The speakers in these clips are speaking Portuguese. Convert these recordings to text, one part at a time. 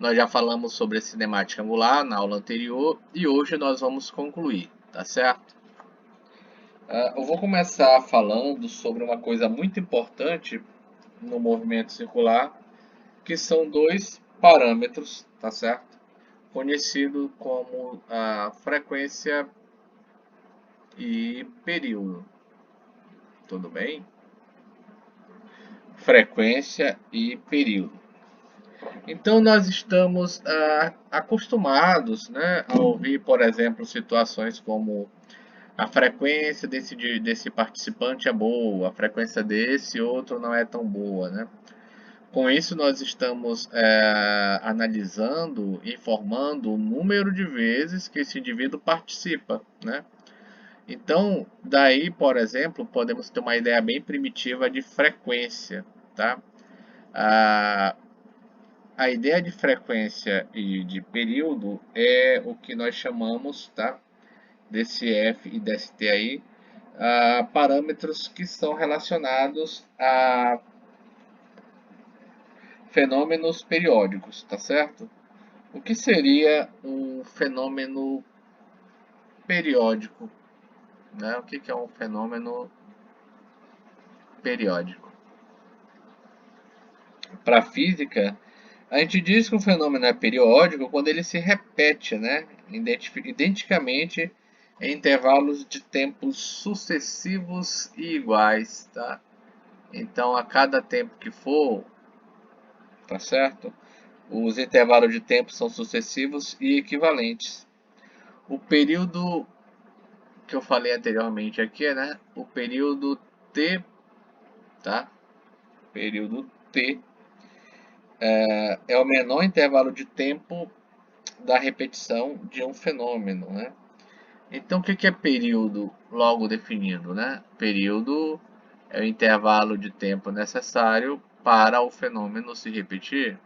Nós já falamos sobre a cinemática angular na aula anterior e hoje nós vamos concluir, tá certo? Eu vou começar falando sobre uma coisa muito importante no movimento circular, que são dois parâmetros, tá certo? Conhecido como a frequência e período. Tudo bem? Frequência e período. Então nós estamos acostumados, né, a ouvir, por exemplo, situações como a frequência desse participante é boa, a frequência desse outro não é tão boa, né? Com isso nós estamos analisando, informando o número de vezes que esse indivíduo participa, né? Então, daí, por exemplo, podemos ter uma ideia bem primitiva de frequência, tá? A ideia de frequência e de período é o que nós chamamos, tá? Desse F e desse T aí, parâmetros que são relacionados a fenômenos periódicos, tá certo? O que seria um fenômeno periódico, né? O que é um fenômeno periódico? Para a física, a gente diz que um fenômeno é periódico quando ele se repete, né? Identicamente em intervalos de tempos sucessivos e iguais, tá? Então, a cada tempo que for, tá certo? Os intervalos de tempo são sucessivos e equivalentes. O período que eu falei anteriormente aqui, né? O período T, tá? Período T é o menor intervalo de tempo da repetição de um fenômeno, né? Então, o que é período logo definido, né? Período é o intervalo de tempo necessário para o fenômeno se repetir.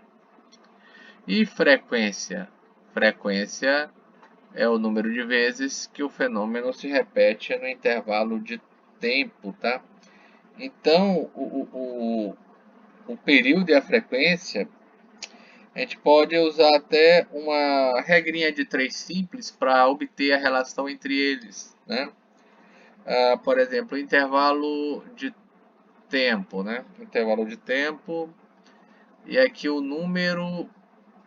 E frequência? Frequência é o número de vezes que o fenômeno se repete no intervalo de tempo, tá? Então, o período e a frequência, a gente pode usar até uma regrinha de 3 simples para obter a relação entre eles, né? Por exemplo, intervalo de tempo, né? Intervalo de tempo e aqui o número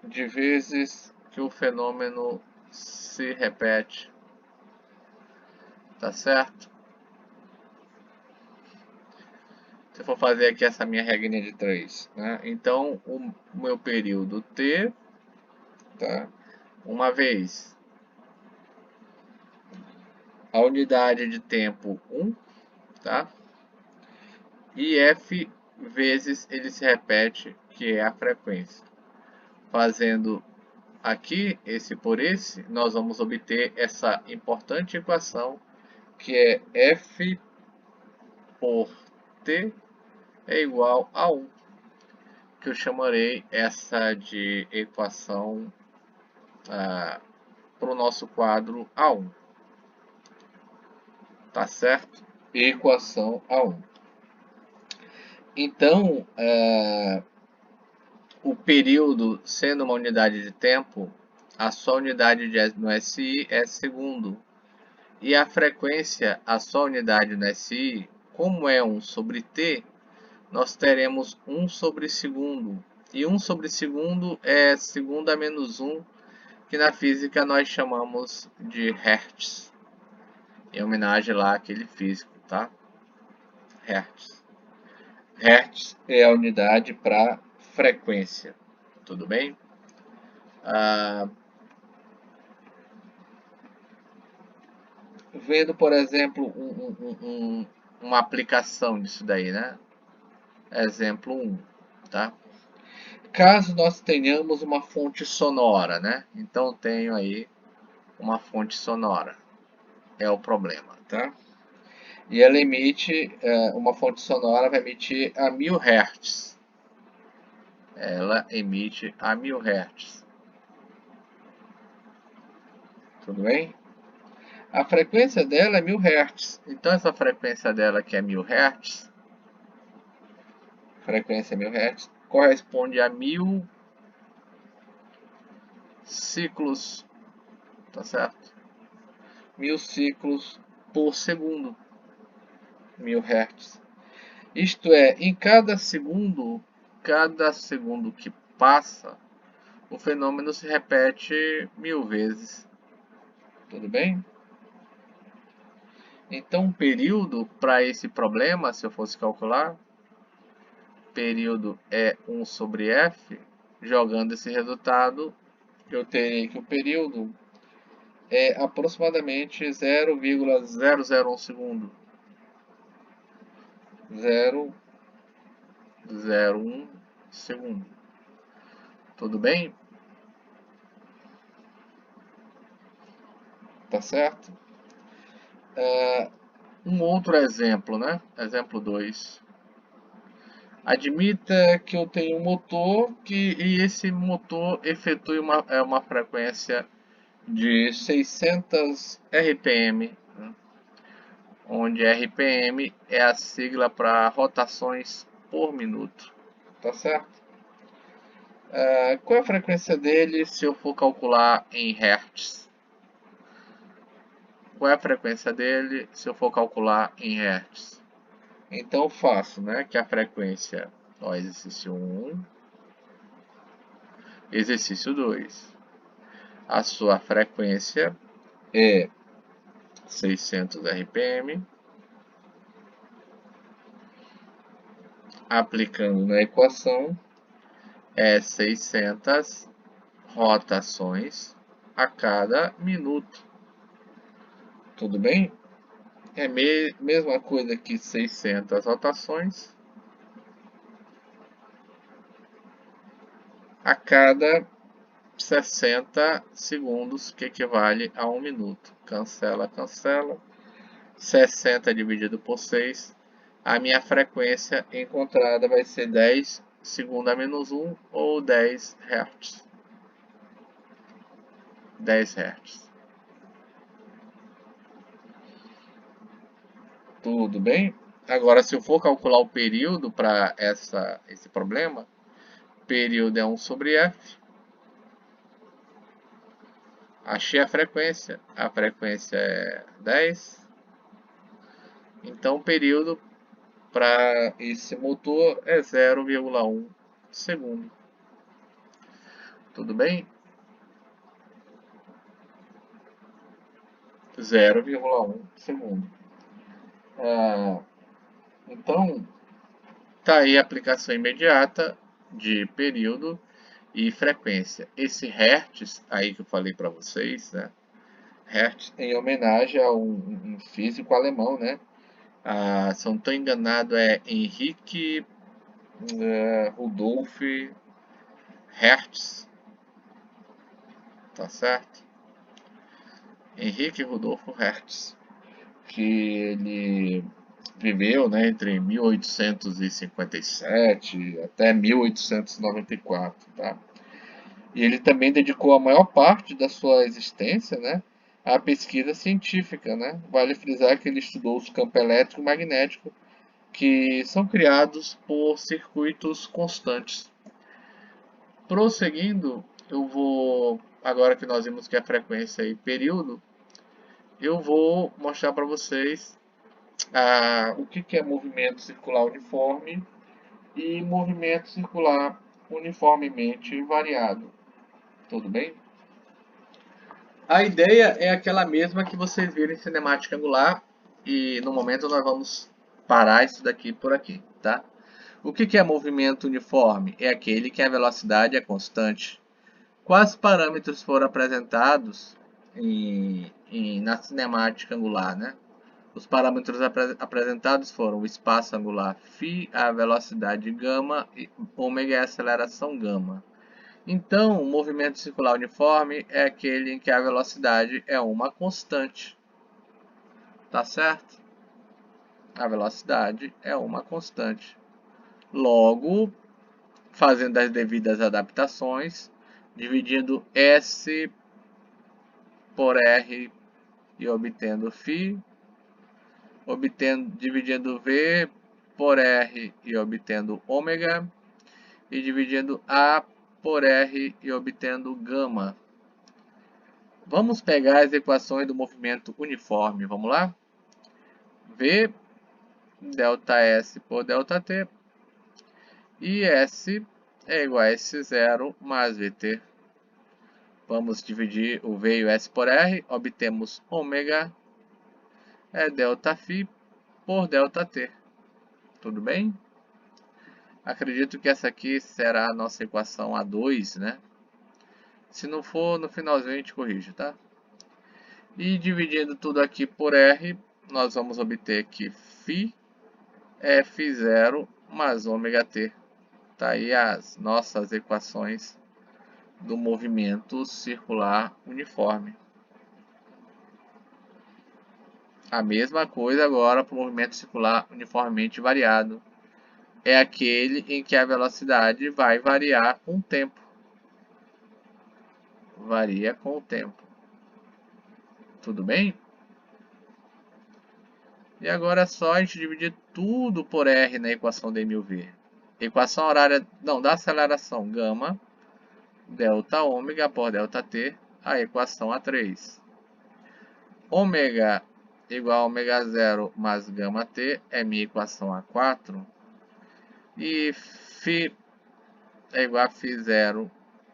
de vezes que o fenômeno se repete, tá certo? Se eu for fazer aqui essa minha regrinha de 3, né? Então, o meu período T, tá? Uma vez a unidade de tempo 1, tá? E F vezes ele se repete, que é a frequência. Fazendo aqui esse por esse, nós vamos obter essa importante equação, que é F por T é igual a 1, que eu chamarei essa de equação para o nosso quadro A1. Tá certo? Equação A1. Então, o período sendo uma unidade de tempo, a sua unidade no SI é segundo. E a frequência, a sua unidade no SI, como é 1 sobre T, nós teremos 1 sobre segundo. E 1 sobre segundo é segundo a menos 1, que na física nós chamamos de Hertz. Em homenagem lá àquele físico, tá? Hertz. Hertz é a unidade para frequência. Tudo bem? Vendo, por exemplo, uma aplicação disso daí, né? Exemplo 1, tá? Caso nós tenhamos uma fonte sonora, né? Então tenho aí uma fonte sonora. É o problema, tá? E ela emite, uma fonte sonora vai emitir a 1000 Hz. Ela emite a 1000 Hz. Tudo bem? A frequência dela é 1000 Hz. Então essa frequência dela que é 1000 Hz, frequência 1000 Hz, corresponde a 1000 ciclos, tá certo? 1000 ciclos por segundo, 1000 Hz. Isto é, em cada segundo que passa, o fenômeno se repete 1000 vezes. Tudo bem? Então, o período para esse problema, se eu fosse calcular, período é 1 sobre f. Jogando esse resultado, eu terei que o período é aproximadamente 0,001 segundo. 0,01 segundo. Tudo bem? Tá certo? Um outro exemplo, né? Exemplo 2. Admita que eu tenho um motor e esse motor efetue uma frequência de 600 RPM, né? Onde RPM é a sigla para rotações por minuto. Tá certo? Qual é a frequência dele se eu for calcular em Hertz? Qual é a frequência dele se eu for calcular em Hertz? Então eu faço, né, que a frequência, ó, exercício 1, exercício 2. A sua frequência é 600 RPM. Aplicando na equação, é 600 rotações a cada minuto. Tudo bem? É a mesma coisa que 600 rotações a cada 60 segundos, que equivale a 1 minuto. Cancela, cancela. 60 dividido por 6. A minha frequência encontrada vai ser 10 segundo a menos 1 ou 10 Hz. 10 Hz. Tudo bem? Agora, se eu for calcular o período para esse problema, período é 1 sobre f. Achei a frequência é 10. Então, o período para esse motor é 0,1 segundo. Tudo bem? 0,1 segundo. Então, tá aí a aplicação imediata de período e frequência. Esse Hertz aí que eu falei para vocês, né? Hertz em homenagem a um físico alemão, né? Se eu não estou enganado, é Henrique Rudolf Hertz, tá certo? Henrique Rudolf Hertz, que ele viveu, né, entre 1857 até 1894, tá? E ele também dedicou a maior parte da sua existência, né, à pesquisa científica, né? Vale frisar que ele estudou os campos elétrico e magnético que são criados por circuitos constantes. Prosseguindo, eu vou, agora que nós vimos que é frequência e período, eu vou mostrar para vocês o que é movimento circular uniforme e movimento circular uniformemente variado. Tudo bem? A ideia é aquela mesma que vocês viram em cinemática angular e no momento nós vamos parar isso daqui por aqui, tá? O que é movimento uniforme? É aquele que a velocidade é constante. Quais parâmetros foram apresentados na cinemática angular, né? Os parâmetros apresentados foram o espaço angular φ, a velocidade γ, e ômega é a aceleração γ. Então, o movimento circular uniforme é aquele em que a velocidade é uma constante. Tá certo? A velocidade é uma constante. Logo, fazendo as devidas adaptações, dividindo S por R e obtendo φ, dividindo V por R e obtendo ômega, e dividindo A por R e obtendo γ. Vamos pegar as equações do movimento uniforme. Vamos lá? V ΔS por ΔT e S é igual a S0 mais VT. Vamos dividir o V e o S por R, obtemos ômega é ΔΦ por ΔT. Tudo bem? Acredito que essa aqui será a nossa equação A2, né? Se não for, no finalzinho a gente corrige, tá? E dividindo tudo aqui por R, nós vamos obter que φ é F0 mais ômega T. Tá aí as nossas equações do movimento circular uniforme. A mesma coisa agora para o movimento circular uniformemente variado. É aquele em que a velocidade vai variar com o tempo. Varia com o tempo. Tudo bem? E agora é só a gente dividir tudo por R na equação de μv. Equação horária, não, da aceleração gama, delta ômega por delta t, a equação A3. Ômega igual a ômega 0 mais gama t é minha equação A4. E φ é igual a φ0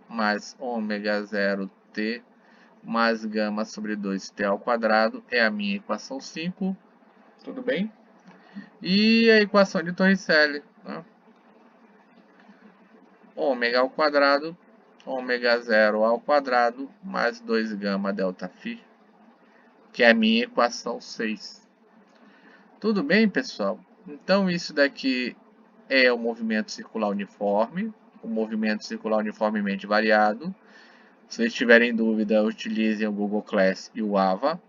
mais ômega 0 t mais gama sobre 2t ao quadrado é a minha equação 5. Tudo bem? E a equação de Torricelli, né? Ômega ao quadrado, ômega 0 ao quadrado, mais 2 gama delta φ, que é a minha equação 6. Tudo bem, pessoal? Então, isso daqui é o movimento circular uniforme, o movimento circular uniformemente variado. Se vocês tiverem dúvida, utilizem o Google Class e o AVA,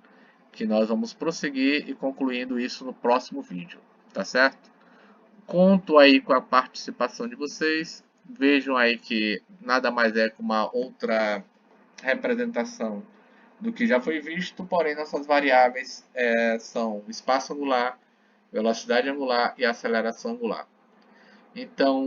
que nós vamos prosseguir e concluindo isso no próximo vídeo, tá certo? Conto aí com a participação de vocês. Vejam aí que nada mais é que uma outra representação do que já foi visto, porém nossas variáveis são espaço angular, velocidade angular e aceleração angular. Então,